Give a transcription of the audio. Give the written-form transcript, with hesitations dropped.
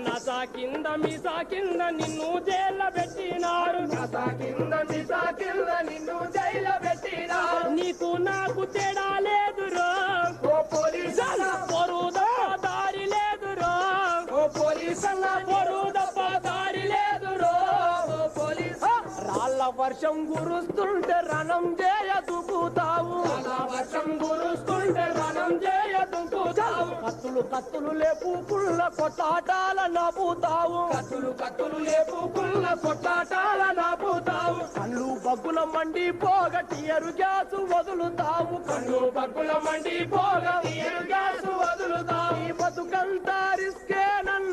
నసా కింద మిసా కింద నిన్ను జైల పెట్టినారు నసా కింద మిసా కింద నిన్ను జైల పెట్టినారు నీకు నాకు తేడా లేదురో ఓ పోలీస్ అన్న పొరుదప్ప దారి లేదురో ఓ పోలీస్ అన్న పొరుదప్ప దారి లేదురో ఓ పోలీస్ రాళ్ళ వర్షం కురుస్తుంటే రణం చేయ దుకుతావు అలా వర్షం కురుస్తుంటే రణం చేయ దుంకుతావు కత్తులు లేపుకుళ్ళ కొట్టాటాల నవ్వుతావు కత్తులు లేపుకున్న కొట్టాటాల నాపుతావు కళ్ళు బగ్గుల మండి పోగ టియరు గ్యాసు వదులుతావు కన్ను పక్కుల మండి పోగా తీరు గ్యాసు వదులుతావు ఈ బతుకంతా రిస్కేనన్న